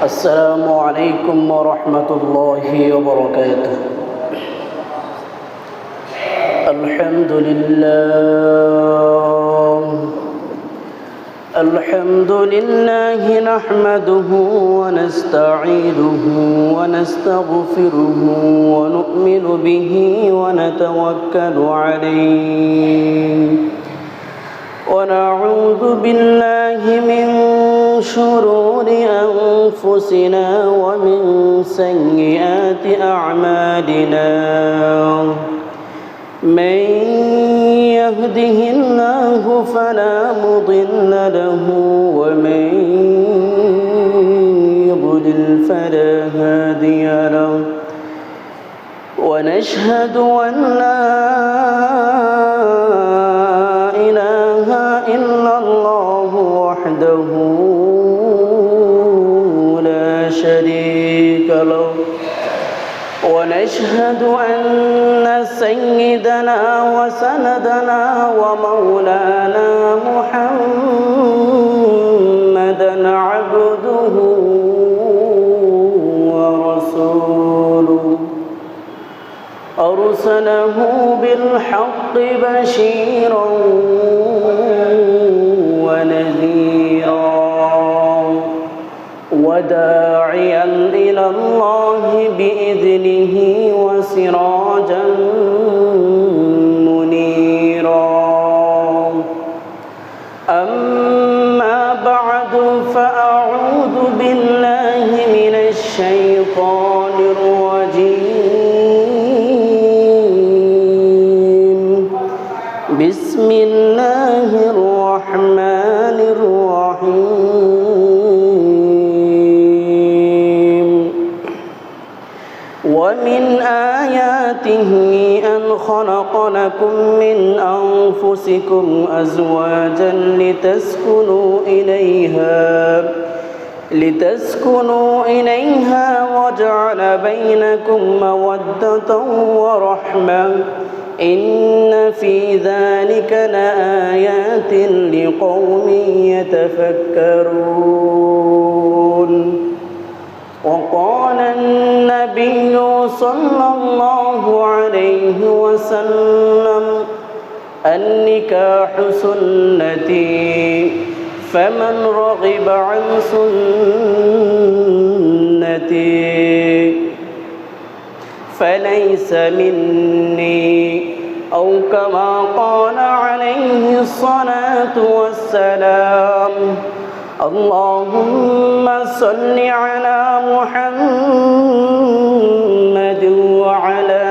السلام عليكم ورحمة الله وبركاته. الحمد لله نحمده ونستعينه ونستغفره ونؤمن به ونتوكل عليه ونعوذ بالله من شرور أنفسنا ومن سيئات أعمالنا. من يهده الله فلا مضل له ومن يضلل فلا هادي له. ونشهد أن لا إله إلا الله وحده لا شريك له. ونشهد أن سيدنا وسندنا ومولانا محمدا عبده ورسوله أرسله بالحق بشيرا ونذيرا وداعيا إلى الله بإذنه وسراجا منيرا. أما بعد فأعوذ بالله من الشيطان الرجيم. بسم الله الرحمن الرحيم. ومن آياته أن خلق لكم من أنفسكم أزواجا لتسكنوا إليها وجعل بينكم مودة ورحمة. إن في ذلك لآيات لقوم يتفكرون. وقال النبي صلى الله عليه وسلم النكاح سنتي فمن رغب عن سنتي فليس مني، أو كما قال عليه الصلاة والسلام. اللهم صل على محمد وعلى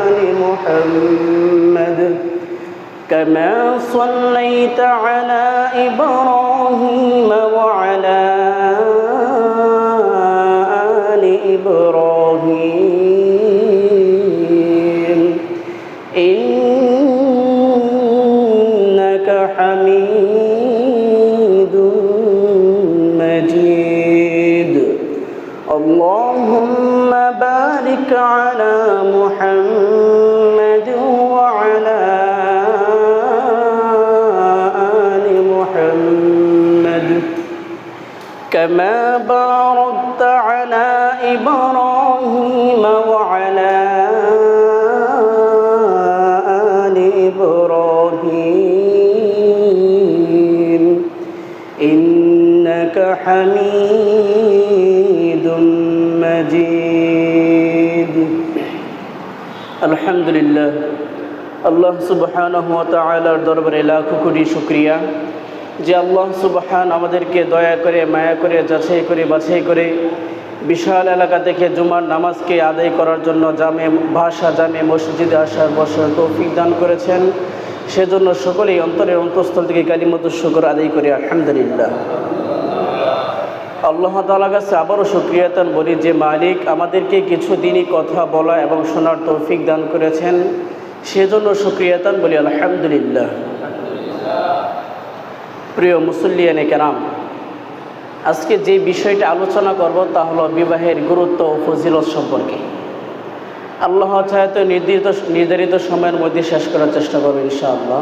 آل محمد كما صليت على إبراهيم وعلى آل إبراهيم إنك حميد مجيد. اللهم بارك على محمد وعلى آل محمد كما باركت على إبراهيم وعلى آل إبراهيم إنك حميد مجيد. আলহামদুলিল্লাহ, আল্লাহ সুবহানাহু ওয়া তাআলার দরবারে লাখো কোটি শুকরিয়া যে আল্লাহ সুবহান আমাদেরকে দয়া করে মায়া করে যাচাই করে বাছাই করে বিশাল এলাকা থেকে জুমার নামাজকে আদায় করার জন্য জামে মসজিদে আসার বসার তৌফিক দান করেছেন। সেজন্য সকলেই অন্তরের অন্তঃস্থল থেকে কালিমাতুশ শুকর আদায় করি আলহামদুলিল্লাহ। আল্লাহ তাআলার কাছে আবারও শুকরিয়াতান বলি যে মালিক আমাদেরকে কিছু দিনই কথা বলা এবং শোনার তৌফিক দান করেছেন, সেজন্য শুকরিয়াতান বলি আলহামদুলিল্লাহ। প্রিয় মুসল্লিয়ানে কেরাম, আজকে যে বিষয়টা আলোচনা করব তা হলো বিবাহের গুরুত্ব ও ফজিলত সম্পর্কে। আল্লাহ চাহে তো নির্ধারিত সময়ের মধ্যে শেষ করার চেষ্টা করব ইনশাআল্লাহ।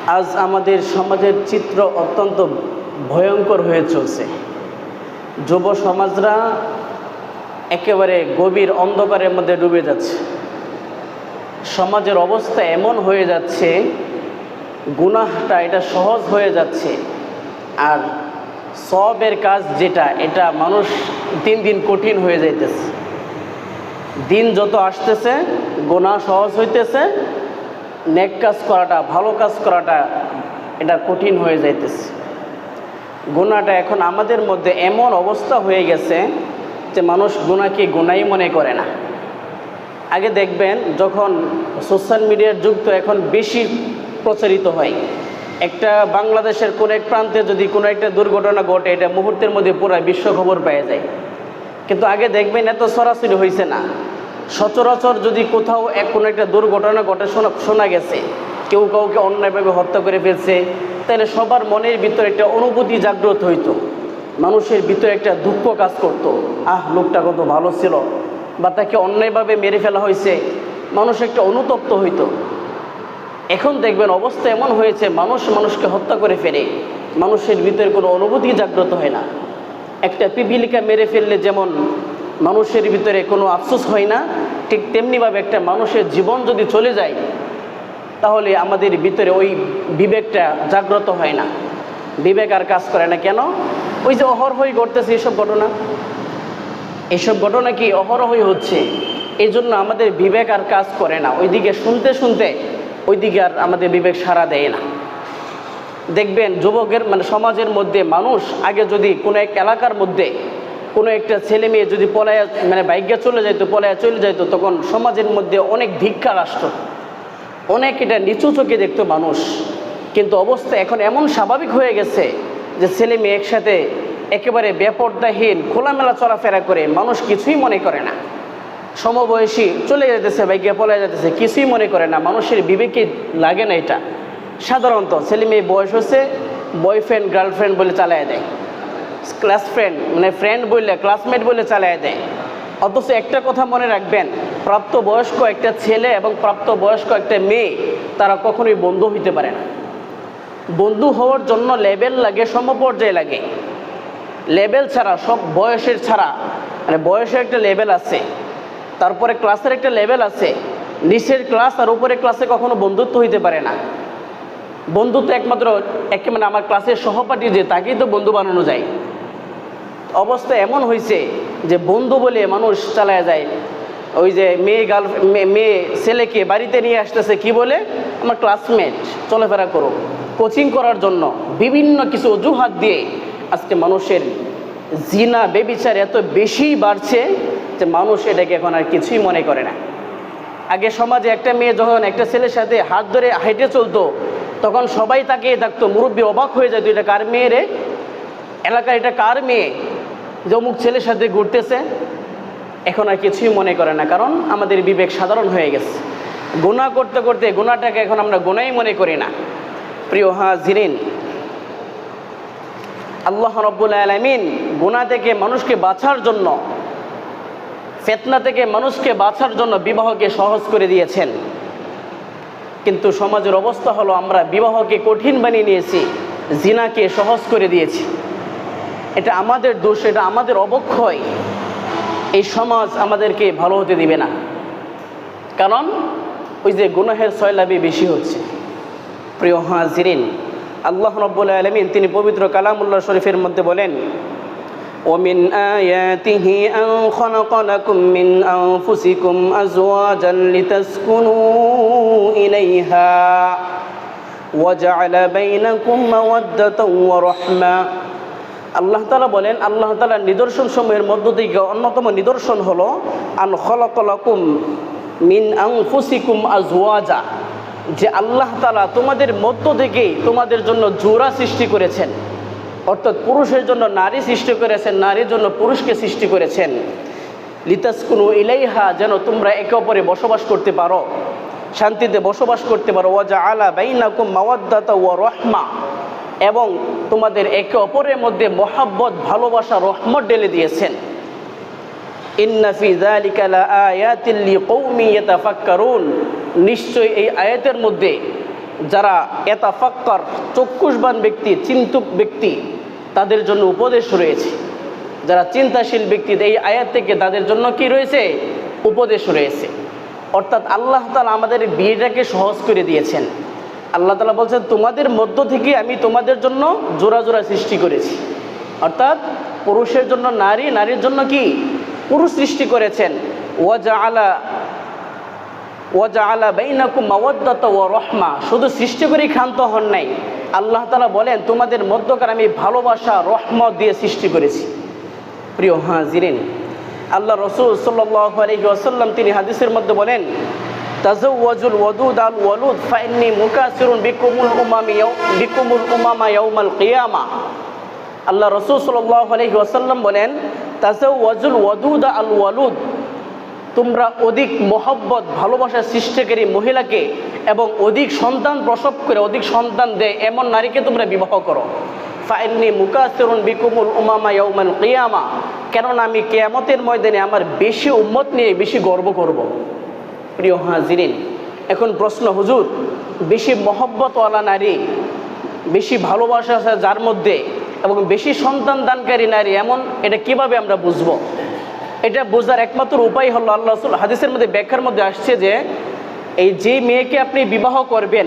আজ আমাদের সমাজের চিত্র অত্যন্ত ভয়ঙ্কর হয়ে চলছে। যুব সমাজরা একেবারে গভীর অন্ধকারের মধ্যে ডুবে যাচ্ছে। সমাজের অবস্থা এমন হয়ে যাচ্ছে, গুনাহটা এটা সহজ হয়ে যাচ্ছে, আর সওয়াবের কাজ যেটা এটা মানুষ দিন দিন কঠিন হয়ে যাইতেছে। দিন যত আসতেছে গুনাহ সহজ হইতেছে, নেক কাজ করাটা, ভালো কাজ করাটা এটা কঠিন হয়ে যাইতেছে। গুনাহটা এখন আমাদের মধ্যে এমন অবস্থা হয়ে গেছে যে মানুষ গুনাহকে গুনাহই মনে করে না। আগে দেখবেন যখন সোশ্যাল মিডিয়ার যুগ তো এখন বেশি প্রচারিত হয়, একটা বাংলাদেশের কোনো এক প্রান্তে যদি কোনো একটা দুর্ঘটনা ঘটে এটা মুহূর্তের মধ্যে পুরো বিশ্ব খবর পেয়ে যায়। কিন্তু আগে দেখবেন এত সরাসরি হয়েছে না। সচরাচর যদি কোথাও কোনো একটা দুর্ঘটনা ঘটে শোনা গেছে, কেউ কাউকে অন্যায়ভাবে হত্যা করে ফেলছে, তাহলে সবার মনের ভিতরে একটা অনুভূতি জাগ্রত হইতো, মানুষের ভিতরে একটা দুঃখ কাজ করতো, লোকটা কত ভালো ছিল, বা তাকে অন্যায়ভাবে মেরে ফেলা হয়েছে, মানুষ একটা অনুতপ্ত হইতো। এখন দেখবেন অবস্থা এমন হয়েছে, মানুষ মানুষকে হত্যা করে ফেলে, মানুষের ভিতরে কোনো অনুভূতি জাগ্রত হয় না। একটা পিপিলিকা মেরে ফেললে যেমন মানুষের ভিতরে কোনো আফসোস হয় না, ঠিক তেমনিভাবে একটা মানুষের জীবন যদি চলে যায় তাহলে আমাদের ভিতরে ওই বিবেকটা জাগ্রত হয় না, বিবেক আর কাজ করে না। কেন? ওই যে অহরহই ঘটতেছে এইসব ঘটনা কি অহরহই হচ্ছে, এই জন্য আমাদের বিবেক আর কাজ করে না। ওইদিকে শুনতে শুনতে ওইদিকে আর আমাদের বিবেক সাড়া দেয় না। দেখবেন যুবকের সমাজের মধ্যে মানুষ আগে যদি কোনো এক এলাকার মধ্যে কোনো একটা ছেলে মেয়ে যদি পলায়া বাইকে চলে যাইতো তখন সমাজের মধ্যে অনেক ধিক্কার আসতো, অনেক এটা নিচু চোখে দেখতো মানুষ। কিন্তু অবস্থা এখন এমন স্বাভাবিক হয়ে গেছে যে ছেলে মেয়ে একসাথে একেবারে বেপর্দাহীন খোলামেলা চলাফেরা করে, মানুষ কিছুই মনে করে না। সমবয়সী চলে যেতেছে, বাইকে পলায় যেতেছে, কিছুই মনে করে না, মানুষের বিবেকে লাগে না। এটা সাধারণত ছেলে মেয়ে বয়স হচ্ছে, বয়ফ্রেন্ড গার্লফ্রেন্ড বলে চালায় দেয়, ক্লাস ফ্রেন্ড ফ্রেন্ড বললে ক্লাসমেট বলে চালায় দেয়। অথচ একটা কথা মনে রাখবেন, প্রাপ্তবয়স্ক একটা ছেলে এবং প্রাপ্তবয়স্ক একটা মেয়ে তারা কখনোই বন্ধু হইতে পারে না। বন্ধু হওয়ার জন্য লেভেল লাগে, সমপর্যায়ে লাগে। লেভেল ছাড়া, সব বয়সের ছাড়া, বয়সের একটা লেভেল আছে, তারপরে ক্লাসের একটা লেভেল আছে, নিচের ক্লাস আর উপরের ক্লাসে কখনো বন্ধুত্ব হইতে পারে না। বন্ধুত্ব একমাত্র আমার ক্লাসের সহপাঠী যে তাকেই তো বন্ধু বানানো যায়। অবস্থা এমন হয়েছে যে বন্ধু বলে মানুষ চালায় যায়। ওই যে মেয়ে ছেলেকে বাড়িতে নিয়ে আসতেছে, কি বলে? আমার ক্লাসমেট, চলাফেরা করো, কোচিং করার জন্য বিভিন্ন কিছু অজুহাত দিয়ে আজকে মানুষের জিনা বেবিচার এত বেশি বাড়ছে যে মানুষ এটাকে এখন আর কিছুই মনে করে না। আগে সমাজে একটা মেয়ে যখন একটা ছেলের সাথে হাত ধরে হেঁটে চলতো তখন সবাই তাকে থাকতো, মুরব্বী অবাক হয়ে যেত, এটা কার মেয়ে রে, এলাকার এটা কার মেয়ে যে অমুক ছেলের সাথে ঘুরতেছে। এখন আর কিছুই মনে করে না, কারণ আমাদের বিবেক সাধারণ হয়ে গেছে। গুনাহ করতে করতে গুনাহটাকে এখন আমরা গুনাহই মনে করি না। প্রিয় হাজিরিন, আল্লাহ রাব্বুল আলামিন গুনাহ থেকে মানুষকে বাঁচার জন্য, ফিতনা থেকে মানুষকে বাঁচার জন্য বিবাহকে সহজ করে দিয়েছেন। কিন্তু সমাজের অবস্থা হলো আমরা বিবাহকে কঠিন বানিয়ে নিয়েছি, জিনাকে সহজ করে দিয়েছি। এটা আমাদের দোষ, এটা আমাদের অবক্ষয়। এই সমাজ আমাদেরকে ভালো হতে দিবে না, কারণ ওই যে গুনাহের সয়লাবি বেশি হচ্ছে। প্রিয় হাজিরিন, আল্লাহ রাব্বুল আলামিন তিনি পবিত্র কালামুল্লাহ শরীফের মধ্যে বলেন, ومن آياته أن خلق لكم من أنفسكم أزواجا لتسكنوا إليها وجعل بينكم مودة ورحمة। আল্লাহ তাআলা বলেন, আল্লাহ তাআলার নিদর্শন সমূহের মধ্য থেকে অন্যতম নিদর্শন হলো আন খলাক লাকুম মিন আনফুসিকুম আজওয়াজা, যে আল্লাহ তাআলা তোমাদের মধ্য থেকে তোমাদের জন্য জোড়া সৃষ্টি করেছেন, অর্থাৎ পুরুষের জন্য নারী সৃষ্টি করেছেন, নারীর জন্য পুরুষকে সৃষ্টি করেছেন। লিতাসকুনু ইলাইহা, যেন তোমরা একে অপরে বসবাস করতে পারো, শান্তিতে বসবাস করতে পারো। ওয়া জাআলা বাইনাকুম মাওয়াদ্দাতা ওয়া রাহমা, এবং তোমাদের একে অপরের মধ্যে মহাব্বত, ভালোবাসা, রহমত ঢেলে দিয়েছেন। ইন্না ফি যালিকা লাআয়াতিন লিকৌমি ইয়াতাফাক্কারুন, নিশ্চয় এই আয়াতের মধ্যে যারা ইয়াতাফাক্কার চক্ষুষবান ব্যক্তি, চিন্তক ব্যক্তি, তাদের জন্য উপদেশ রয়েছে। যারা চিন্তাশীল ব্যক্তি, এই আয়াত থেকে তাদের জন্য কি রয়েছে? উপদেশ রয়েছে। অর্থাৎ আল্লাহ তাআলা আমাদের বিয়েটাকে সহজ করে দিয়েছেন। আল্লাহ তাআলা বলছেন, তোমাদের মধ্য থেকে আমি তোমাদের জন্য জোড়া জোড়া সৃষ্টি করেছি। অর্থাৎ পুরুষের জন্য নারী, নারীর জন্য কি পুরুষ সৃষ্টি করেছেন। ওয়াজআলা বাইনাকুম মাওয়াদ্দাতা ওয়া রাহমা, শুধু সৃষ্টি করেই ক্ষান্ত হন নাই, আল্লাহ তাআলা বলেন তোমাদের মধ্যকার আমি ভালোবাসা, রহমত দিয়ে সৃষ্টি করেছি। প্রিয় হাজিরিন, আল্লাহ রাসূল সাল্লাল্লাহু আলাইহি ওয়াসাল্লাম তিনি হাদিসের মধ্যে বলেন, তাজাওয়াজুল ওয়াদুদ আল ওয়ালুদ ফাইন্নী মুকাসিরুন বিকুমুল উমামা ইয়াউমাল কিয়ামা। আল্লাহ রাসূল সাল্লাল্লাহু আলাইহি ওয়াসাল্লাম বলেন, তাজাওয়াজুল ওয়াদুদ আল ওয়ালুদ, তোমরা অধিক মহব্বত, ভালোবাসা সৃষ্টিকারী মহিলাকে এবং অধিক সন্তান প্রসব করে অধিক সন্তান দেয় এমন নারীকে তোমরা বিবাহ করো। ফাইন্নী মুকাসিরুন বিকুমুল উমামা ইয়াউমাল কিয়ামা, কেননা আমি কিয়ামতের ময়দানে আমার বেশি উম্মত নিয়ে বেশি গর্ব করব। প্রিয় হাজিরিন, এখন প্রশ্ন, হুজুর বেশি মহব্বতওয়ালা নারী, বেশি ভালোবাসা আছে যার মধ্যে এবং বেশি সন্তান দানকারী নারী এমন, এটা কিভাবে আমরা বুঝবো? এটা বোঝার একমাত্র উপায় হলো, আল্লাহ রাসূল হাদিসের মধ্যে ব্যাখ্যার মধ্যে আসছে যে এই যে মেয়েকে আপনি বিবাহ করবেন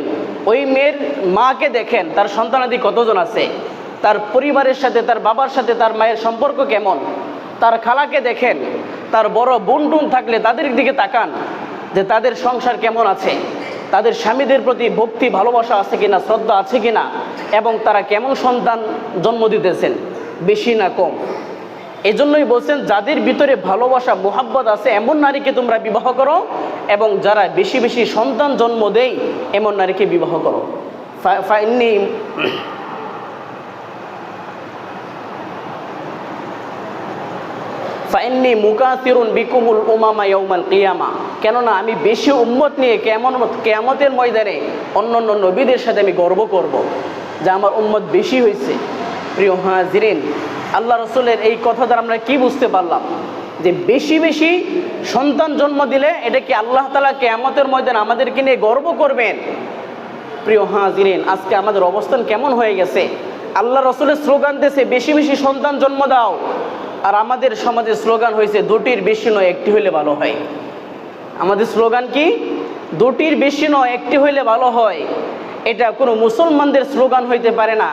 ওই মেয়ের মাকে দেখেন, তার সন্তানাদি কতজন আছে, তার পরিবারের সাথে, তার বাবার সাথে তার মায়ের সম্পর্ক কেমন, তার খালাকে দেখেন, তার বড় বোন টুন থাকলে তাদের দিকে তাকান যে তাদের সংসার কেমন আছে, তাদের স্বামীদের প্রতি ভক্তি ভালোবাসা আছে কিনা, শ্রদ্ধা আছে কিনা, এবং তারা কেমন সন্তান জন্ম দিতেছেন, বেশি না কম। এজন্যই বলছেন যাদের ভিতরে ভালোবাসা মোহাব্বত আছে এমন নারীকে তোমরা বিবাহ করো, এবং যারা বেশি বেশি সন্তান জন্ম দেয় এমন নারীকে বিবাহ করো। ফাইন্নী মুকাসিরুন বিকুমুল উমামা ইয়াউমাল কিয়ামা, কেননা আমি বেশি উম্মত নিয়ে কিয়ামতের ময়দানে অন্যান্য নবীদের সাথে আমি গর্ব করব যে আমার উম্মত বেশি হয়েছে। প্রিয় হাজিরিন, আল্লাহ রাসূলের এই কথা দ্বারা আমরা কি বুঝতে পারলাম? যে বেশি বেশি সন্তান জন্ম দিলে এটা কি আল্লাহ তাআলা কিয়ামতের ময়দানে আমাদেরকে নিয়ে গর্ব করবেন? প্রিয় হাজিরিন, আজকে আমাদের অবস্থান কেমন হয়ে গেছে? আল্লাহ রাসূলের স্লোগান দিয়েছে বেশি বেশি সন্তান জন্ম দাও, আর আমাদের সমাজের স্লোগান হয়েছে দুটির বেশি নয় একটি হইলে ভালো হয়। আমাদের স্লোগান কি? দুটির বেশি নয় একটি হইলে ভালো হয়। এটা কোনো মুসলমানদের স্লোগান হইতে পারে না,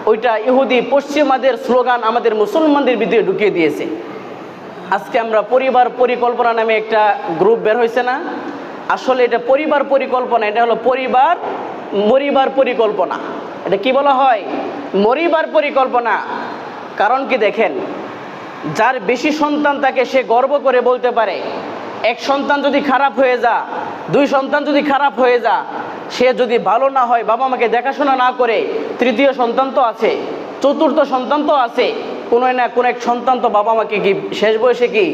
ওইটা ইহুদি পশ্চিমাদের স্লোগান আমাদের মুসলমানদের ভিতরে ঢুকিয়ে দিয়েছে। আজকে আমরা পরিবার পরিকল্পনা নামে একটা গ্রুপ বের হয়েছে না, আসলে এটা পরিবার পরিকল্পনা, এটা হলো পরিবার মরিবার পরিকল্পনা। এটা কি বলা হয়? মরিবার পরিকল্পনা। কারণ কি দেখেন, যার বেশি সন্তান থাকে সে গর্ব করে বলতে পারে, এক সন্তান যদি খারাপ হয়ে যা, দুই সন্তান যদি খারাপ হয়ে যা, সে যদি ভালো না হয়, বাবা মাকে দেখাশোনা না করে, তৃতীয় সন্তান তো আছে, চতুর্থ সন্তান তো আছে, কোনো না কোনো এক সন্তান তো বাবা মাকে কি শেষ বয়সে কি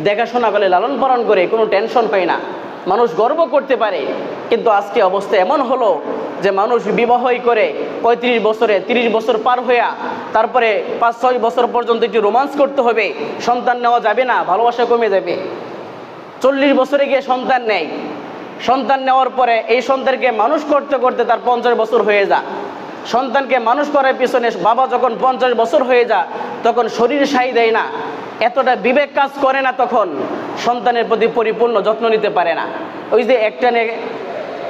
দেখাশোনা করে, লালন পালন করে, কোনো টেনশন পায় না, মানুষ গর্ব করতে পারে। কিন্তু আজকে অবস্থা এমন হলো যে মানুষ বিবাহই করে 35 বছরে, 30 বছর পার হইয়া তারপরে 5-6 বছর পর্যন্ত একটু রোমান্স করতে হবে, সন্তান নেওয়া যাবে না, ভালোবাসা কমে যাবে। 40 বছরে গিয়ে সন্তান নেয়, সন্তান নেওয়ার পরে এই সন্তানকে মানুষ করতে করতে তার 50 বছর হয়ে যায়। সন্তানকে মানুষ করার পিছনে বাবা যখন 50 বছর হয়ে যায় তখন শরীর সাই দেয় না, এতটা বিবেক কাজ করে না, তখন সন্তানের প্রতি পরিপূর্ণ যত্ন নিতে পারে না। ওই যে একটা নে,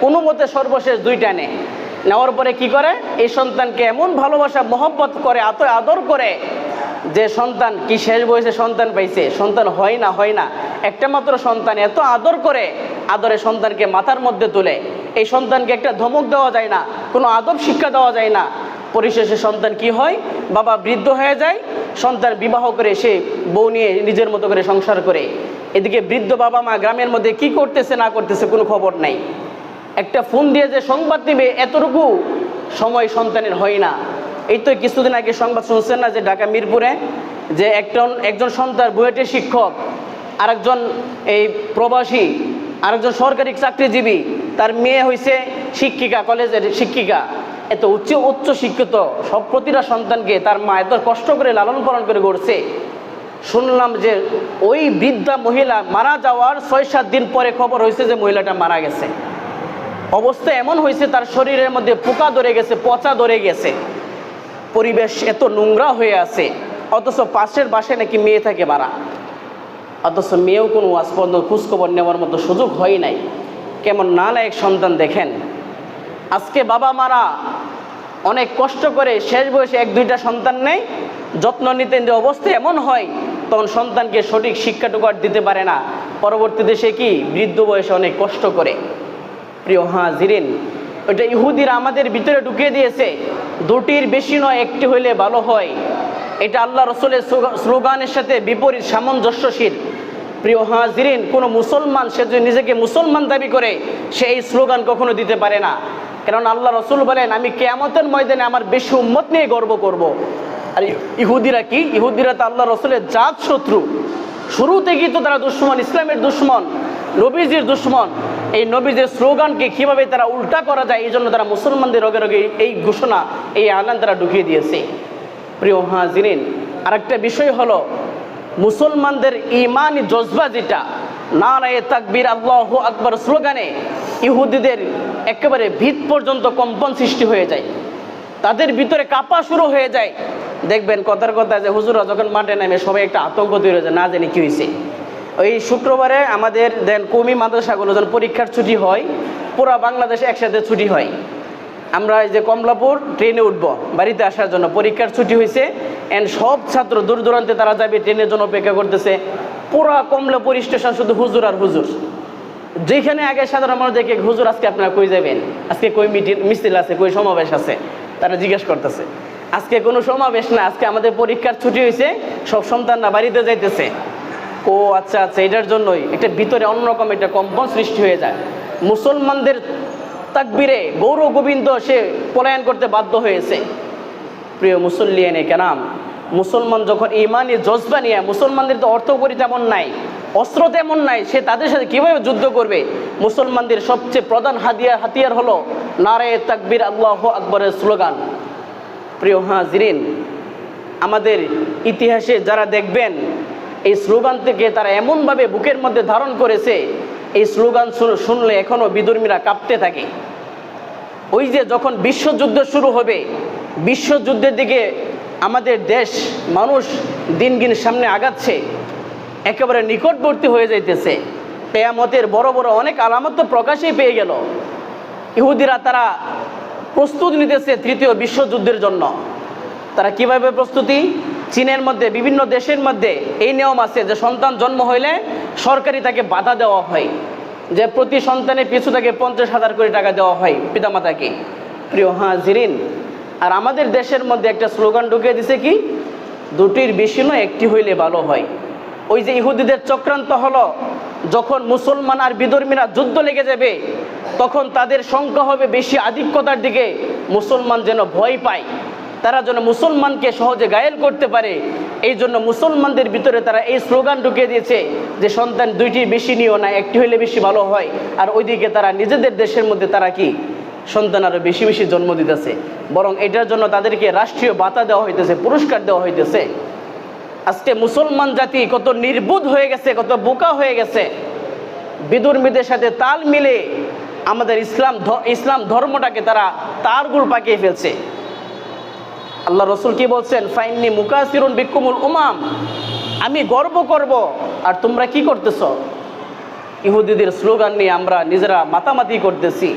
কোনো মতে সর্বশেষ দুইটা নেওয়ার পরে কি করে, এই সন্তানকে এমন ভালোবাসা মহব্বত করে, এত আদর করে যে সন্তান কি শেষ বয়সে সন্তান পাইছে, সন্তান হয় না, একটা মাত্র সন্তান, এত আদর করে, আদরে সন্তানকে মাথার মধ্যে তুলে, এই সন্তানকে একটা ধমক দেওয়া যায় না, কোনো আদব শিক্ষা দেওয়া যায় না। পরিশেষে সন্তান কি হয়, বাবা বৃদ্ধ হয়ে যায়, সন্তান বিবাহ করে সে বউ নিয়ে নিজের মতো করে সংসার করে। এদিকে বৃদ্ধ বাবা মা গ্রামের মধ্যে কি করতেছে না করতেছে কোনো খবর নাই। একটা ফোন দিয়ে যে সংবাদ দিবে এতটুকু সময় সন্তানের হয় না। এই তো কিছুদিন আগে সংবাদ শুনছেন না যে ঢাকা মিরপুরে যে একজন সন্তান বুয়েটের শিক্ষক, আরেকজন এই প্রবাসী, আরেকজন সরকারি চাকরিজীবী, তার মেয়ে হয়েছে শিক্ষিকা, কলেজের শিক্ষিকা, এত উচ্চ শিক্ষিত, সব প্রতিটা সন্তানকে তার মা এত কষ্ট করে লালন পালন করে গড়ছে। শুনলাম যে ওই বৃদ্ধা মহিলা মারা যাওয়ার 6-7 দিন পরে খবর হয়েছে যে মহিলাটা মারা গেছে। অবস্থা এমন হয়েছে তার শরীরের মধ্যে পোকা ধরে গেছে, পচা ধরে গেছে, পরিবেশ এত নোংরা হয়ে আছে, অথচ পাশের বাসায় নাকি মেয়ে থাকে বাড়া, অথচ মেয়েও কোনো ওয়াজ পর্যন্ত খোঁজখবর নেওয়ার মতো সুযোগ হয় নাই। কেমন নালায়েক সন্তান দেখেন। আজকে বাবা মারা অনেক কষ্ট করে শেষ বয়সে 1-2টা সন্তান নেই, যত্ন নিতে নিতে অবস্থা এমন হয় তখন সন্তানকে সঠিক শিক্ষাটুকু আর দিতে পারে না, পরবর্তীতে সে কি বৃদ্ধ বয়সে অনেক কষ্ট করে। প্রিয় হাজিরিন, ওইটা ইহুদিরা আমাদের ভিতরে ঢুকিয়ে দিয়েছে, দুটির বেশি নয় একটি হইলে ভালো হয়। এটা আল্লাহ রসুলের স্লোগানের সাথে বিপরীত সামঞ্জস্যশীল। প্রিয় হাজিরিন, কোনো মুসলমান সে যদি নিজেকে মুসলমান দাবি করে সে এই স্লোগান কখনো দিতে পারে না, কারণ আল্লাহ রসুল বলেন আমি কিয়ামতের ময়দানে আমার বেশি উম্মত নিয়ে গর্ব করব। আর ইহুদিরা কি? ইহুদিরা তো আল্লাহ রসুলের জাত শত্রু, শুরু থেকেই তো তারা দুশ্মন, ইসলামের দুশ্মন, নবীজির দুশ্মন। এই নবীজির স্লোগানকে কীভাবে তারা উল্টা করা যায় এই জন্য তারা মুসলমানদের রোগে রোগে এই ঘোষণা, এই আলান তারা ঢুকিয়ে দিয়েছে। প্রিয় হাজিরিন, আরেকটা বিষয় হলো মুসলমানদের ইমানি জজবা যেটা নারায়ে তাকবীর আল্লাহু আকবার স্লোগানে ইহুদিদের একেবারে ভিত পর্যন্ত কম্পন সৃষ্টি হয়ে যায়, তাদের ভিতরে কাঁপা শুরু হয়ে যায়। দেখবেন কথার কথা যে হুজুরা যখন মাঠে নামে সবাই একটা আতঙ্ক তৈরি হয়ে যায়, না জানি কী হয়েছে। ওই শুক্রবারে আমাদের দেন কওমি মাদ্রাসাগুলো যখন পরীক্ষার ছুটি হয়, পুরা বাংলাদেশে একসাথে ছুটি হয়। আমরা এই যে কমলাপুর ট্রেনে উঠবো বাড়িতে আসার জন্য, পরীক্ষার ছুটি হয়েছে, এন্ড সব ছাত্র দূর দূরান্তে তারা যাবে ট্রেনের জন্য অপেক্ষা করতেছে। পুরা কমলাপুর স্টেশন শুধু হুজুর আর হুজুর। যেখানে আগে সাধারণ মানুষ দেখে হুজুর আজকে আপনারা কই যাবেন, আজকে কই মিছিল আছে, কই সমাবেশ আছে, তারা জিজ্ঞেস করতেছে। আজকে কোনো সমাবেশ না, আজকে আমাদের পরীক্ষার ছুটি হয়েছে, সব সন্তানরা বাড়িতে যাইতেছে। ও আচ্ছা আচ্ছা, এটার জন্যই একটা ভিতরে অন্যরকম একটা কম্পন সৃষ্টি হয়ে যায়। মুসলমানদের তাকবীরে গৌর গোবিন্দ সে পলায়ন করতে বাধ্য হয়েছে। প্রিয় মুসল্লিয়ানে কেরাম, মুসলমান যখন ইমানি জজবা নিয়ে, মুসলমানদের তো অর্থকরী তেমন নাই, অস্ত্র তেমন নাই, সে তাদের সাথে কীভাবে যুদ্ধ করবে? মুসলমানদের সবচেয়ে প্রধান হাতিয়ার হলো নারায়ে তাকবীর আল্লাহু আকবরের স্লোগান। প্রিয় হাজিরিন, আমাদের ইতিহাসে যারা দেখবেন এই স্লোগান থেকে তারা এমনভাবে বুকের মধ্যে ধারণ করেছে, এই স্লোগান শুনলে এখনও বিধর্মীরা কাঁপতে থাকে। ওই যে যখন বিশ্বযুদ্ধ শুরু হবে, বিশ্বযুদ্ধের দিকে আমাদের দেশ মানুষ দিন দিন সামনে আগাচ্ছে, একেবারে নিকটবর্তী হয়ে যাইতেছে। কিয়ামতের বড় বড় অনেক আলামত তো প্রকাশেই পেয়ে গেল। ইহুদিরা তারা প্রস্তুতি নিতেছে তৃতীয় বিশ্বযুদ্ধের জন্য। তারা কিভাবে প্রস্তুতি? চীনের মধ্যে, বিভিন্ন দেশের মধ্যে এই নিয়ম আছে যে সন্তান জন্ম হইলে সরকারি তাকে বাধা দেওয়া হয়, যে প্রতি সন্তানের পিছু তাকে 50,000 কোটি টাকা দেওয়া হয় পিতামাতাকে। প্রিয় হাজিরিন, আর আমাদের দেশের মধ্যে একটা স্লোগান ঢুকিয়ে দিছে কি, দুটির বেশি নয় একটি হইলে ভালো হয়। ওই যে ইহুদিদের চক্রান্ত হলো, যখন মুসলমান আর বিধর্মীরা যুদ্ধ লেগে যাবে তখন তাদের সংখ্যা হবে বেশি আধিক্যতার দিকে, মুসলমান যেন ভয় পায়, তারা যেন মুসলমানকে সহজে ঘায়েল করতে পারে। এই জন্য মুসলমানদের ভিতরে তারা এই স্লোগান ঢুকিয়ে দিয়েছে যে সন্তান দুইটির বেশি নিও না, একটি হইলে বেশি ভালো হয়। আর ওইদিকে তারা নিজেদের দেশের মধ্যে তারা কি সন্তান আরও বেশি বেশি জন্ম দিতেছে, বরং এটার জন্য তাদেরকে রাষ্ট্রীয় ভাতা দেওয়া হইতেছে, পুরস্কার দেওয়া হইতেছে। আজকে মুসলমান জাতি কত নির্বুধ হয়ে গেছে, কত বোকা হয়ে গেছে। বিধর্মীদের সাথে তাল মিলে আমাদের ইসলাম ধর্মটাকে তারা তারগুল পাকিয়ে ফেলছে। আল্লাহ রসুল কি বলছেন? ফাইন্নি মুকাসিরুন বিকুমুল উমাম, আমি গর্ব করব আর তোমরা কি করতেছ? ইহুদিদের স্লোগান নিয়ে আমরা নিজেরা মাতামাতি করতেছি।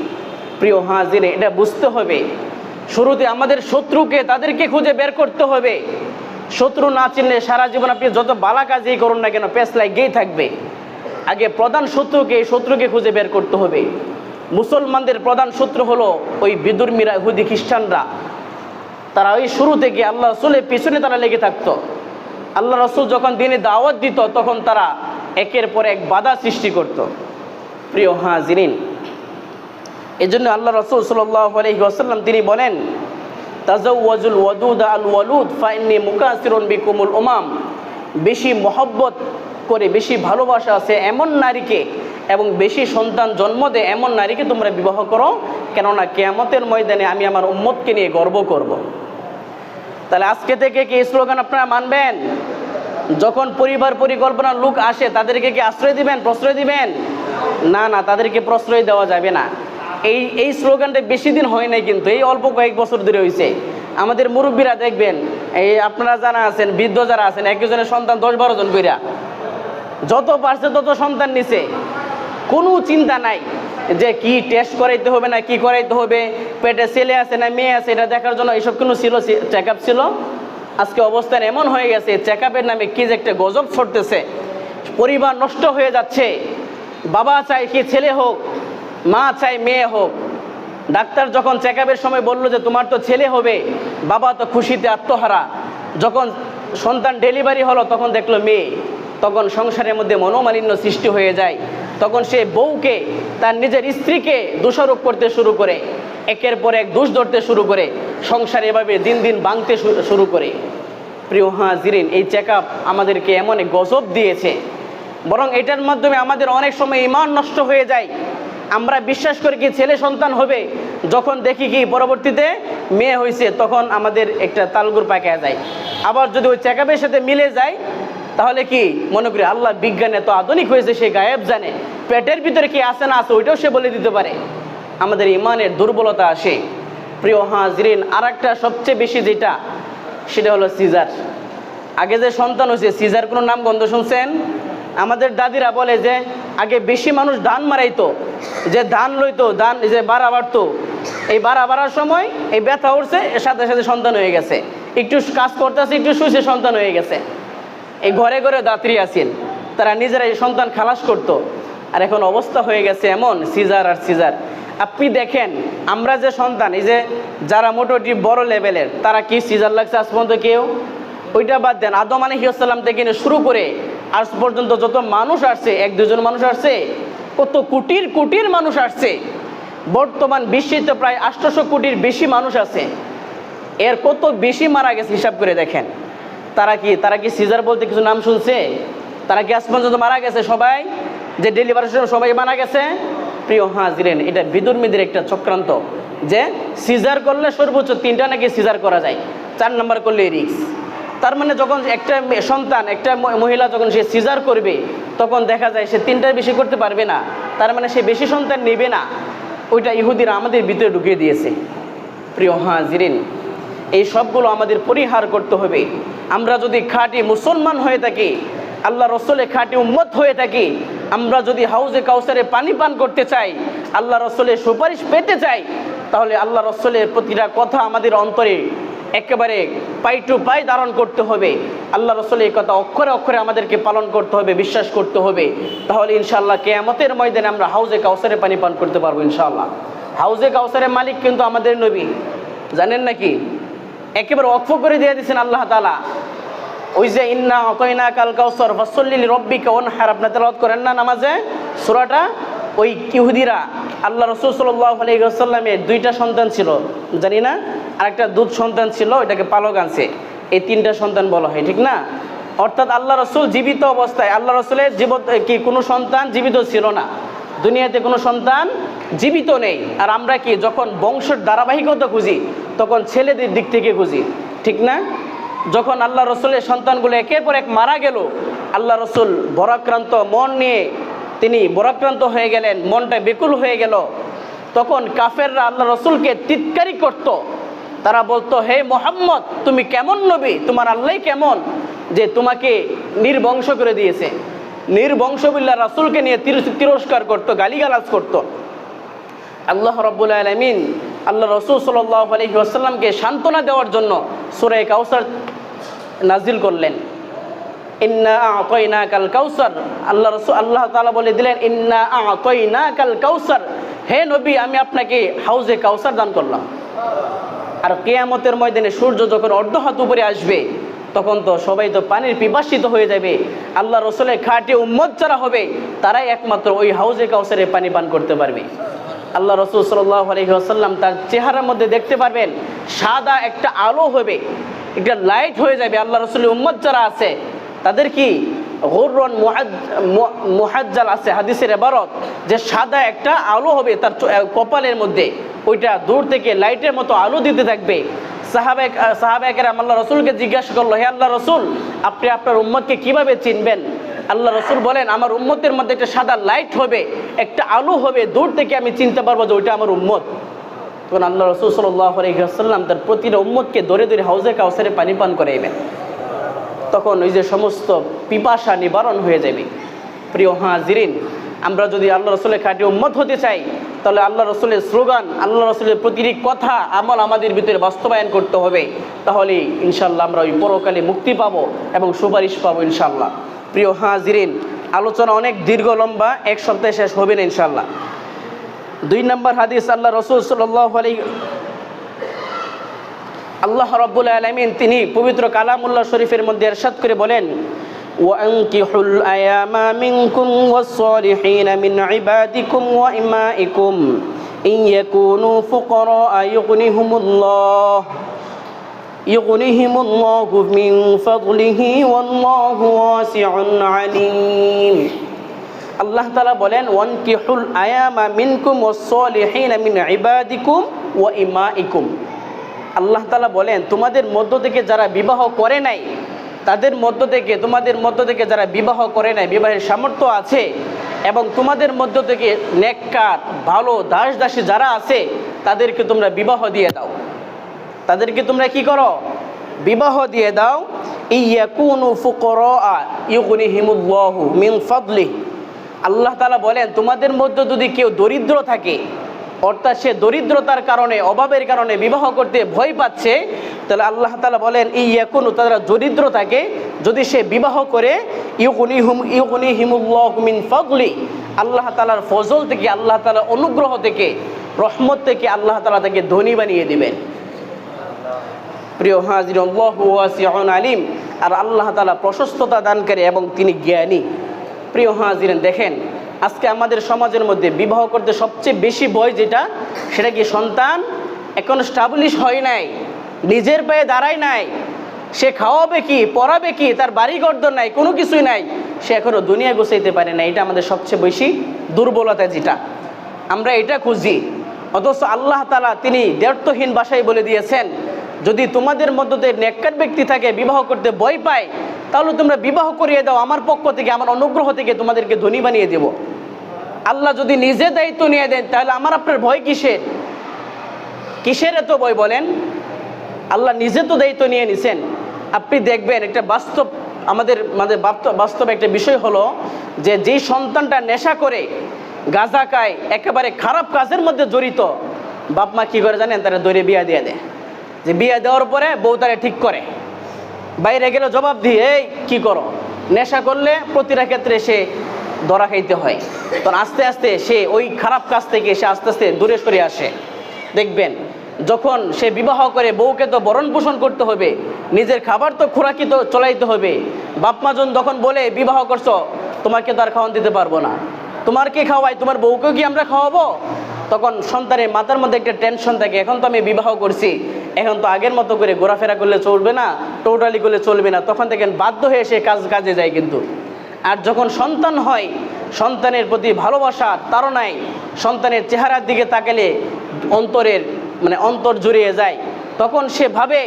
প্রিয় হাজিরে, এটা বুঝতে হবে, শুরুতে আমাদের শত্রুকে তাদেরকে খুঁজে বের করতে হবে। শত্রু না চিনলে সারা জীবন আপনি যত বালা কাজই করুন না কেন পেছ লাগিয়েই থাকবে। আগে প্রধান শত্রুকে খুঁজে বের করতে হবে। মুসলমানদের প্রধান শত্রু হলো ওই বিধর্মীরা, ইহুদি খ্রিস্টানরা। তারা ওই শুরু থেকে আল্লাহ রসুলের পিছনে তারা লেগে থাকতো। আল্লাহ রসুল যখন দিনে দাওয়াত দিত তখন তারা একের পর এক বাধা সৃষ্টি করত। প্রিয় হাজিরিন, এই জন্য আল্লাহ রসুল সাল্লাল্লাহু আলাইহি ওয়াসাল্লাম তিনি বলেন, তাজাওয়াজুল ওয়াদুদ আল ওয়ালুদ ফাইন্নি মুকাসিরুন বিকুমুল উমাম, বেশি মহব্বত করে, বেশি ভালোবাসা আছে এমন নারীকে এবং বেশি সন্তান জন্ম দেয় এমন নারীকে তোমরা বিবাহ করো, কেননা কিয়ামতের ময়দানে আমি আমার উম্মতকে নিয়ে গর্ব করব। তাহলে আজকে থেকে কি স্লোগান আপনারা মানবেন? যখন পরিবার পরিকল্পনার লোক আসে তাদেরকে কি আশ্রয় দিবেন, প্রশ্রয় দিবেন? না না, তাদেরকে প্রশ্রয় দেওয়া যাবে না। এই স্লোগানটা বেশি দিন হয় নাই, কিন্তু এই অল্প কয়েক বছর ধরে হয়েছে। আমাদের মুরব্বীরা দেখবেন, এই আপনারা যারা আছেন, বৃদ্ধ যারা আছেন, একজনের সন্তান 10-12 জন কইরা, যত পারছে তত সন্তান নিছে, কোনো চিন্তা নাই যে কি টেস্ট করাইতে হবে না কি করাইতে হবে, পেটে ছেলে আছে না মেয়ে আছে এটা দেখার জন্য এইসব কোনো ছিল, চেক আপ ছিল। আজকে অবস্থান এমন হয়ে গেছে, চেক আপের নামে কি যে একটা গজব ছড়তেছে, পরিবার নষ্ট হয়ে যাচ্ছে। বাবা চাই কি ছেলে হোক, মা চাই মেয়ে হোক। ডাক্তার যখন চেক আপের সময় বললো যে তোমার তো ছেলে হবে, বাবা তো খুশিতে আত্মহারা। যখন সন্তান ডেলিভারি হলো তখন দেখলো মেয়ে, তখন সংসারের মধ্যে মনোমালিন্য সৃষ্টি হয়ে যায়। তখন সে বউকে, তার নিজের স্ত্রীকে দোষারোপ করতে শুরু করে, একের পর এক দোষ ধরতে শুরু করে, সংসার এভাবে দিন দিন ভাঙতে শুরু করে। প্রিয় হাজিরিন, এই চেক আপ আমাদেরকে এমন এক গজব দিয়েছে, বরং এটার মাধ্যমে আমাদের অনেক সময় ঈমান নষ্ট হয়ে যায়। আমরা বিশ্বাস করি কি ছেলে সন্তান হবে, যখন দেখি কি পরবর্তীতে মেয়ে হয়েছে তখন আমাদের একটা তালগুর পাকায়া যায়। আবার যদি ওই চেক আপের সাথে মিলে যায় তাহলে কি মনে করি আল্লাহ বিজ্ঞান এত আধুনিক হয়েছে, সে গায়েব জানে, পেটের ভিতরে কি আছে না আছে ওইটাও সে বলে দিতে পারে। আমাদের ইমানের দুর্বলতা আসে। প্রিয় হাজিরিন, আর একটা সবচেয়ে বেশি যেটা, সেটা হলো সিজার। আগে যে সন্তান হয়েছে, সিজার কোনো নাম গন্ধ শুনছেন? আমাদের দাদিরা বলে যে আগে বেশি মানুষ ধান মারাইতো, যে ধান লইতো, ধান যে বাড়া বাড়তো, এই বাড়া বাড়ার সময় এই ব্যথা উঠছে, এর সাথে সাথে সন্তান হয়ে গেছে, একটু কাজ করতেছে, একটু শুয়েছে, সন্তান হয়ে গেছে। এই ঘরে ঘরে দাত্রী আছেন, তারা নিজেরা এই সন্তান খালাস করতো। আর এখন অবস্থা হয়ে গেছে এমন, সিজার আর সিজার। আপনি দেখেন আমরা যে সন্তান, এই যে যারা মোটামুটি বড় লেভেলের, তারা কি সিজার লাগছে আজ পর্যন্ত কেউ? ওইটা বাদ দেন, আদম আলাইহিস সালাম থেকে শুরু করে আজ পর্যন্ত যত মানুষ আসছে, 1-2 জন মানুষ আসছে, কত কোটির কোটির মানুষ আসছে। বর্তমান বিশ্বে তো প্রায় 800 কোটির বেশি মানুষ আছে, এর কত বেশি মারা গেছে হিসাব করে দেখেন। তারা কি সিজার বলতে কিছু নাম শুনছে? তারা কি আজ পর্যন্ত মারা গেছে? সবাই যে ডেলিভারির সময় সবাই মারা গেছে। প্রিয় হাজিরেন, এটা বিদুর্মীদের একটা চক্রান্ত, যে সিজার করলে সর্বোচ্চ 3টা নাকি সিজার করা যায়, 4 নাম্বার করলে রিস্ক। তার মানে যখন একটা সন্তান, একটা মহিলা যখন সে সিজার করবে, তখন দেখা যায় সে 3টার বেশি করতে পারবে না, তার মানে সে বেশি সন্তান নেবে না। ওইটা ইহুদিরা আমাদের ভিতরে ঢুকিয়ে দিয়েছে। প্রিয় হাজিরিন, এই সবগুলো আমাদের পরিহার করতে হবে। আমরা যদি খাঁটি মুসলমান হয়ে থাকি, আল্লাহ রসুলের খাঁটি উম্মত হয়ে থাকি, আমরা যদি হাউজে কাউসারে পানি পান করতে চাই, আল্লাহ রসুলের সুপারিশ পেতে চাই, তাহলে আল্লাহ রসুলের প্রতিটা কথা আমাদের অন্তরে একেবারে পাই টু পাই ধারণ করতে হবে। আল্লাহ রসুলের এই কথা অক্ষরে অক্ষরে আমাদেরকে পালন করতে হবে, বিশ্বাস করতে হবে। তাহলে ইনশাআল্লাহ কিয়ামতের ময়দানে আমরা হাউজে কাউসারে পানি পান করতে পারবো ইনশাআল্লাহ। হাউজে কাউসারের মালিক কিন্তু আমাদের নবী, জানেন নাকি? একেবারে ওয়াকফ করে দিয়ে দিয়েছেন আল্লাহ তাআলা। ওই যে ইন্না আতাইনাকাল কাউসার ফাসল্লি লিরাব্বিকা ওয়ানহার, আপনারা তেলাওয়াত করেন না নামাজে সূরাটা? ওই ইহুদিরা, আল্লাহ রাসূল সাল্লাল্লাহু আলাইহি ওয়াসাল্লামের 2টা সন্তান ছিল, জানি না, আরেকটা দুধ সন্তান ছিল, এটাকে পালক আনছে। এই 3টা সন্তান বলা হয়, ঠিক না? অর্থাৎ আল্লাহ রাসূল জীবিত অবস্থায়, আল্লাহ রাসূলের কি কোনো সন্তান জীবিত ছিল না, দুনিয়াতে কোনো সন্তান জীবিত নেই। আর আমরা কি যখন বংশের ধারাবাহিকতা খুঁজি, তখন ছেলেদের দিক থেকে খুঁজি, ঠিক না? যখন আল্লাহ রসুলের সন্তানগুলো একের পর এক মারা গেল, আল্লাহ রসুল বরাক্রান্ত মন নিয়ে তিনি বরাক্রান্ত হয়ে গেলেন, মনটা বেকুল হয়ে গেল। তখন কাফেররা আল্লাহ রসুলকে তিরস্কার করত, তারা বলতো, হে মুহাম্মদ, তুমি কেমন নবী, তোমার আল্লাহ কেমন যে তোমাকে নির্বংশ করে দিয়েছে। নির্বংশ বিল্লাহ রাসূলকে নিয়ে তিরস্কার করতো, গালিগালাজ করতো। আল্লাহ রাব্বুল আলামিন আল্লাহ রাসূল সাল্লাল্লাহু আলাইহি ওয়াসাল্লামকে সান্ত্বনা দেওয়ার জন্য সূরা কাউসার নাজিল করলেন। ইন্না আ'তাইনাকাল কাউসার, আল্লাহ তাআলা বলে দিলেন, ইন্না আ'তাইনাকাল কাউসার, হে নবী, আমি আপনাকে হাউজে কাউসার দান করলাম। আর কিয়ামতের ময়দানে সূর্য যখন অর্ধ হাত উপরে আসবে, তখন তো সবাই তো পানির পিপাসিত হয়ে যাবে। আল্লাহ রসুলের খাঁটি উম্মত যারা হবে, তারাই একমাত্র ওই হাউজে কাউসারে পানি পান করতে পারবে। আল্লাহ রসুল সাল্লাল্লাহু আলাইহি ওয়াসাল্লাম তার চেহারার মধ্যে দেখতে পারবেন, সাদা একটা আলো হবে, একটা লাইট হয়ে যাবে। আল্লাহ রসুলের উম্মত যারা আছে তাদের কি গুররুন মুহাজ্জাল আছে, হাদিসের ইবারত, যে সাদা একটা আলো হবে তার কপালের মধ্যে, ওইটা দূর থেকে লাইটের মতো আলো দিতে থাকবে। সাহাবায়ে কেরাম আল্লাহ রসুলকে জিজ্ঞাসা করলো, হে আল্লাহ রসুল, আপনি আপনার উম্মতকে কিভাবে চিনবেন? আল্লাহ রসুল বলেন আমার উম্মতের মধ্যে একটা সাদা লাইট হবে, একটা আলো হবে, দূর থেকে আমি চিনতে পারবো যে ওইটা আমার উম্মত। তখন আল্লাহ রসুল সাল্লাল্লাহু আলাইহি ওয়াসাল্লাম তার প্রতিটা উম্মতকে ধরে ধরে হাউজে কাউসারে পানি পান করাইবেন। তখন ওই যে সমস্ত পিপাসা নিবারণ হয়ে যাবে। প্রিয় হাজিরিন, আমরা যদি আল্লাহ রসুলের খাঁটি উম্মত হতে চাই, তাহলে আল্লাহ রসুলের স্লোগান, আল্লাহ রসুলের প্রতিটি কথা আমল আমাদের ভিতরে বাস্তবায়ন করতে হবে। তাহলে ইনশাল্লাহ আমরা ওই পরকালে মুক্তি পাবো এবং সুপারিশ পাবো ইনশাল্লাহ। প্রিয় হাজিরিন, আলোচনা অনেক দীর্ঘ লম্বা, এক সপ্তাহে শেষ হবে না ইনশাল্লাহ। 2 নম্বর হাদিস, আল্লাহ রসুল সাল্লাল্লাহু আলাইহি আল্লাহ রাব্বুল আলামিন তিনি পবিত্র কালামুল্লাহ শরীফের মধ্যে ইরশাদ করে বলেন, وَأَنكِحُوا الْأَيَامَ مِنكُمْ وَالصَّالِحِينَ مِنْ عِبَادِكُمْ وَإِمَائِكُمْ إِنْ يَكُونُوا فُقَرَاءَ يُغْنِهِمُ اللَّهُ مِنْ فَضْلِهِ وَاللَّهُ وَاسِعٌ عَلِيمٌ। আল্লাহ তাআলা বলেন, ওয়ানকিহুল আয়ামা মিনকুম ওয়াস-সালিহিনা মিন ইবাদিকুম ওয়া ইমাইকুম। আল্লাহ তাআলা বলেন, তোমাদের মধ্য থেকে যারা বিবাহ করে নাই, তাদের মধ্য থেকে, তোমাদের মধ্য থেকে যারা বিবাহ করে নাই, বিবাহের সামর্থ্য আছে, এবং তোমাদের মধ্য থেকে নেককার ভালো দাস দাসী যারা আছে, তাদেরকে তোমরা বিবাহ দিয়ে দাও। তাদেরকে তোমরা কি করো? বিবাহ দিয়ে দাও। ইয়াকুনু ফুকরা ইউগনিহিমুল্লাহু মিন ফাদলিহি। আল্লাহ তাআলা বলেন, তোমাদের মধ্যে যদি কেউ দরিদ্র থাকে, অর্থাৎ সে দরিদ্রতার কারণে, অভাবের কারণে বিবাহ করতে ভয় পাচ্ছে, তাহলে আল্লাহ তাআলা বলেন ইয়াকুনু, তারা দরিদ্র থাকে, যদি সে বিবাহ করে, ইউগনিহিমুল্লাহু মিন ফাদলি, আল্লাহ তাআলার ফজল থেকে, আল্লাহ তাআলার অনুগ্রহ থেকে, রহমত থেকে আল্লাহ তাআলা তাকে ধনী বানিয়ে দিবেন। প্রিয় হাজির, আল্লাহু ওয়াসিউন আলিম, আর আল্লাহ তাআলা প্রশস্ততা দানকারী এবং তিনি জ্ঞানী। প্রিয় হাজিরেন, দেখেন আজকে আমাদের সমাজের মধ্যে বিবাহ করতে সবচেয়ে বেশি ভয় যেটা, সেটা কি? সন্তান এখন স্টাবলিশ হয় নাই, নিজের পায়ে দাঁড়ায় নাই, সে খাওয়াবে কি, পড়াবে কি, তার বাড়ি গর্দন নাই, কোনো কিছুই নাই, সে এখনও দুনিয়া গুছাইতে পারে না। এটা আমাদের সবচেয়ে বেশি দুর্বলতা, যেটা আমরা এটা খুঁজি। অথচ আল্লাহ তাআলা তিনি দ্ব্যর্থহীন ভাষায় বলে দিয়েছেন, যদি তোমাদের মধ্যে নেককার ব্যক্তি থাকে, বিবাহ করতে ভয় পায়, তাহলে তোমরা বিবাহ করিয়ে দাও, আমার পক্ষ থেকে, আমার অনুগ্রহ থেকে তোমাদেরকে ধনী বানিয়ে দেব। আল্লাহ যদি নিজে দায়িত্ব নিয়ে দেন, তাহলে আমার আপনার ভয় কিসের? কিসের এত ভয় বলেন? আল্লাহ নিজে তো দায়িত্ব নিয়ে নিছেন। আপনি দেখবেন একটা বাস্তব, আমাদের বাস্তব একটা বিষয় হলো যে যেই সন্তানটা নেশা করে, গাঁজা খায়, একেবারে খারাপ কাজের মধ্যে জড়িত, বাপ মা কী করে জানেন? তারা দৌড়ে বিয়া দিয়ে দেয়। যে বিয়া দেওয়ার পরে বউ তারা ঠিক করে, বাইরে গেলে জবাব দিয়ে, এই কী করো? নেশা করলে প্রতিটা ক্ষেত্রে সে ধরা খাইতে হয়। তখন আস্তে আস্তে সে ওই খারাপ কাজ থেকে সে আস্তে আস্তে দূরে সরে আসে। দেখবেন যখন সে বিবাহ করে, বউকে তো ভরণ পোষণ করতে হবে, নিজের খাবার তো খোরাকি তো চলাইতে হবে। বাপ মা যখন বলে বিবাহ করছো, তোমাকে তো আর খাওয়ান দিতে পারবো না, তোমার কি খাওয়াই, তোমার বউকেও কি আমরা খাওয়াবো? তখন সন্তানের মাথার মধ্যে একটা টেনশন থাকে, এখন তো আমি বিবাহ করছি, এখন তো আগের মতো করে ঘোরাফেরা করলে চলবে না, টোটালি করলে চলবে না। তখন দেখেন বাধ্য হয়ে সে কাজে যায়। কিন্তু আর যখন সন্তান হয়, সন্তানের প্রতি ভালোবাসার তাড়নায় সন্তানের চেহারার দিকে তাকালে অন্তর জুড়িয়ে যায়। তখন সে ভাবে,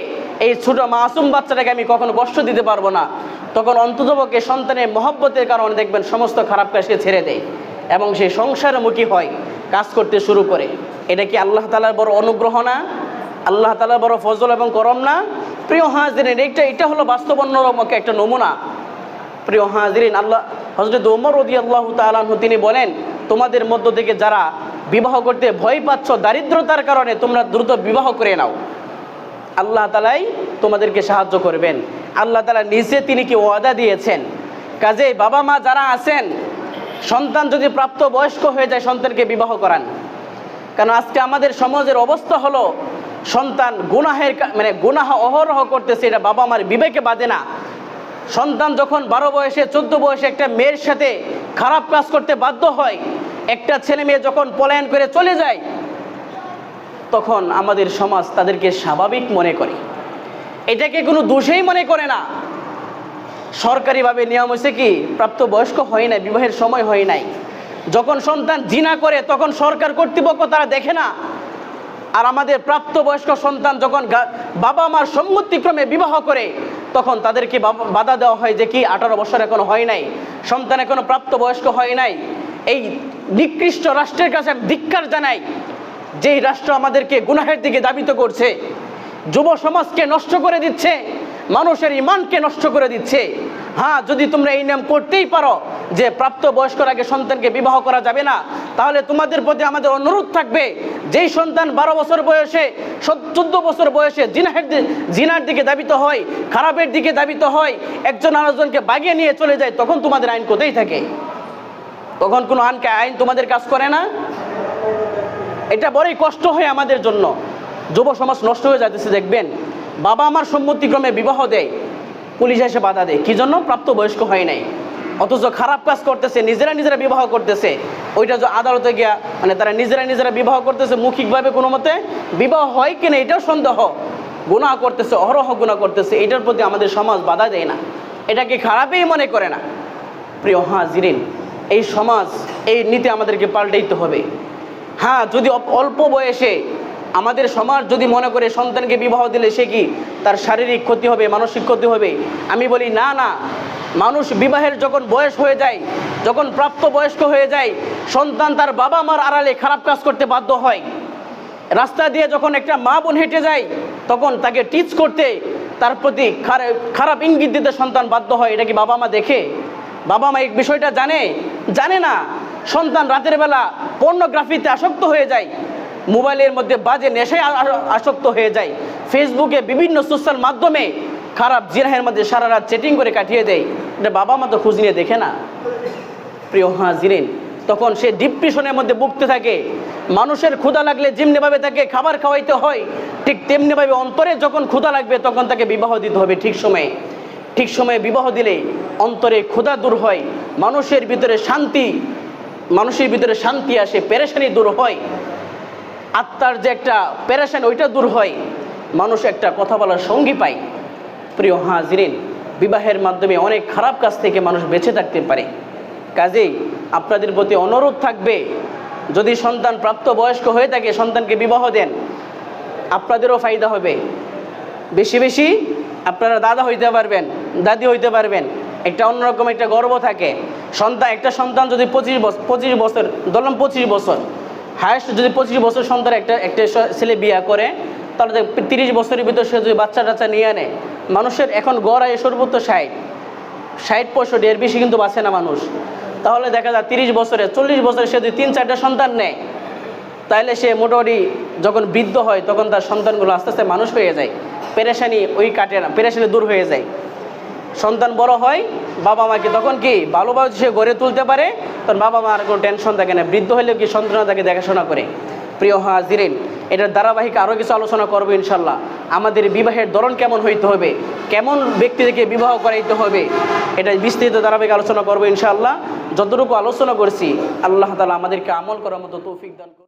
এই ছোট মাসুম বাচ্চাটাকে আমি কখনো কষ্ট দিতে পারবো না। তখন অন্ততপক্ষে সন্তানের মহব্বতের কারণে দেখবেন সমস্ত খারাপ কাজকে ছেড়ে দেয় এবং সে সংসারমুখী হয়, কাজ করতে শুরু করে। এটা কি আল্লাহ তাআলার বড় অনুগ্রহ না? আল্লাহ তাআলার বড় ফজল এবং করম না? প্রিয় হাজিরিন, এটা হলো বাস্তবমুখী একটা নমুনা। প্রিয় হাজিরিন, হযরত ওমর রাদিয়াল্লাহু তাআলা আনহু তিনি বলেন, তোমাদের মধ্য থেকে যারা বিবাহ করতে ভয় পাচ্ছ দারিদ্রতার কারণে, তোমরা দ্রুত বিবাহ করে নাও, আল্লাহ তাআলাই তোমাদেরকে সাহায্য করবেন। আল্লাহ তাআলা নিজে তিনি কি ওয়াদা দিয়েছেন। কাজেই বাবা মা যারা আছেন, সন্তান যদি প্রাপ্ত বয়স্ক হয়ে যায়, সন্তানকে বিবাহ করান। কারণ আজকে আমাদের সমাজের অবস্থা হলো, সন্তান গুনাহ অহরহ করতেছে, এটা বাবা মার বিবেকে বাঁধে না। সন্তান যখন 12 বয়সে 14 বয়সে একটা মেয়ের সাথে খারাপ কাজ করতে বাধ্য হয়, একটা ছেলে মেয়ে যখন পলায়ন করে চলে যায়, তখন আমাদের সমাজ তাদেরকে স্বাভাবিক মনে করে, এটাকে কোনো দোষেই মনে করে না। সরকারিভাবে নিয়ম হয়েছে কি, প্রাপ্তবয়স্ক হয় নাই, বিবাহের সময় হয় নাই। যখন সন্তান জিনা করে, তখন সরকার কর্তৃপক্ষ তারা দেখে না। আর আমাদের প্রাপ্তবয়স্ক সন্তান যখন বাবা মার সম্মতিক্রমে বিবাহ করে, তখন তাদেরকে বাধা দেওয়া হয় যে কি 18 বছর এখনো হয় নাই, সন্তান এখনো প্রাপ্তবয়স্ক হয় নাই। এই নিকৃষ্ট রাষ্ট্রের কাছে আমি ধিক্কার জানাই, যেই রাষ্ট্র আমাদেরকে গুনাহের দিকে ধাবিত করছে, যুব সমাজকে নষ্ট করে দিচ্ছে, মানুষের ঈমানকে নষ্ট করে দিচ্ছে। হ্যাঁ, যদি তোমরা এই নিয়ম করতেই পারো যে প্রাপ্তবয়স্কর আগে সন্তানকে বিবাহ করা যাবে না, তাহলে তোমাদের প্রতি আমাদের অনুরোধ থাকবে, যেই সন্তান 12 বছর বয়সে 14 বছর বয়সে জিনার দিকে ধাবিত হয়, খারাপের দিকে ধাবিত হয়, একজন আরেকজনকে বাগিয়ে নিয়ে চলে যায়, তখন তোমাদের আইন কোথায় থাকে? তখন কোনো আইন তোমাদের কাজ করে না। এটা বড়ই কষ্ট হয় আমাদের জন্য। যুব সমাজ নষ্ট হয়ে যাচ্ছে। দেখবেন, বাবা আমার সম্মতিক্রমে বিবাহ দেয়, পুলিশ এসে বাধা দেয়, কি জন্য? প্রাপ্তবয়স্ক হয় নাই। অথচ খারাপ কাজ করতেছে, নিজেরা বিবাহ করতেছে, ওইটা যে আদালতে গিয়া মানে তারা নিজেরা বিবাহ করতেছে, মৌখিকভাবে কোনো মতে বিবাহ হয় কিনা এটাও সন্দেহ, গুনাহ করতেছে, অহরহ গুনাহ করতেছে। এটার প্রতি আমাদের সমাজ বাধা দেয় না, এটাকে খারাপই মনে করে না। প্রিয় হাজিরিন, এই সমাজ, এই নীতি আমাদেরকে পাল্টাইতে হবে। হ্যাঁ, যদি অল্প বয়সে আমাদের সমাজ যদি মনে করে সন্তানকে বিবাহ দিলে সে কি তার শারীরিক ক্ষতি হবে, মানসিক ক্ষতি হবে, আমি বলি না না, মানুষ বিবাহের যখন বয়স হয়ে যায়, যখন প্রাপ্তবয়স্ক হয়ে যায়, সন্তান তার বাবা মার আড়ালে খারাপ কাজ করতে বাধ্য হয়। রাস্তা দিয়ে যখন একটা মা বোন হেঁটে যায়, তখন তাকে টিচ করতে, তার প্রতি খারাপ ইঙ্গিত দিতে সন্তান বাধ্য হয়। এটা কি বাবা মা দেখে? বাবা মা এই বিষয়টা জানে না। সন্তান রাতের বেলা পর্নোগ্রাফিতে আসক্ত হয়ে যায়, মোবাইলের মধ্যে বাজে নেশায় আসক্ত হয়ে যায়, ফেসবুকে বিভিন্ন সোশ্যাল মাধ্যমে খারাপ জিনাহের মধ্যে সারা রাত চ্যাটিং করে কাটিয়ে দেয়। এটা বাবা মা তো খোঁজ নিয়ে দেখে না। প্রিয় হাজিরিন, তখন সে ডিপ্রেশনের মধ্যে ভুগতে থাকে। মানুষের ক্ষুধা লাগলে যেমনিভাবে তাকে খাবার খাওয়াইতে হয়, ঠিক তেমনিভাবে অন্তরে যখন ক্ষুধা লাগবে তখন তাকে বিবাহ দিতে হবে ঠিক সময়ে বিবাহ দিলে অন্তরে ক্ষুধা দূর হয়, মানুষের ভিতরে শান্তি আসে, পেরেশানি দূর হয়, আত্মার যে একটা পেরেশানি ওইটা দূর হয়, মানুষ একটা কথা বলার সঙ্গী পায়। প্রিয় হাজিরিন, বিবাহের মাধ্যমে অনেক খারাপ কাজ থেকে মানুষ বেঁচে থাকতে পারে। কাজেই আপনাদের প্রতি অনুরোধ থাকবে, যদি সন্তান প্রাপ্তবয়স্ক হয়ে থাকে সন্তানকে বিবাহ দেন, আপনাদেরও ফায়দা হবে। বেশি আপনারা দাদা হইতে পারবেন, দাদি হইতে পারবেন, একটা অন্যরকম একটা গর্ব থাকে। একটা সন্তান যদি 25 বছর ধরলাম, 25 বছর হায়েস্ট যদি 25 বছর সন্তান একটা ছেলে বিয়ে করে, তাহলে 30 বছরের ভিতর সে যদি বাচ্চা টাচ্চা নিয়ে আনে, মানুষের এখন গড় আয় সর্বোচ্চ 60-65, এর বেশি কিন্তু বাঁচে না মানুষ। তাহলে দেখা যায় 30 বছরে 40 বছরে সে যদি 3-4টা সন্তান নেয়, তাহলে সে মোটামুটি যখন বৃদ্ধ হয় তখন তার সন্তানগুলো আস্তে আস্তে মানুষ হয়ে যায়, পেরেশানি ওই কাটে না, পেরেশানি দূর হয়ে যায়। সন্তান বড় হয়, বাবা মাকে তখন কি ভালোভাবে সে গড়ে তুলতে পারে, তখন বাবা মার কোনো টেনশন থাকে না। বৃদ্ধ হলেও কি সন্তান তাকে দেখাশোনা করে। প্রিয় হাজিরিন, এটার ধারাবাহিক আরও কিছু আলোচনা করবো ইনশাল্লাহ। আমাদের বিবাহের ধরন কেমন হইতে হবে, কেমন ব্যক্তি থেকে বিবাহ করাইতে হবে, এটা বিস্তৃত ধারাবাহিক আলোচনা করবো ইনশাল্লাহ। যতটুকু আলোচনা করছি, আল্লাহ তাআলা আমাদেরকে আমল করার মতো তৌফিক দান করুন।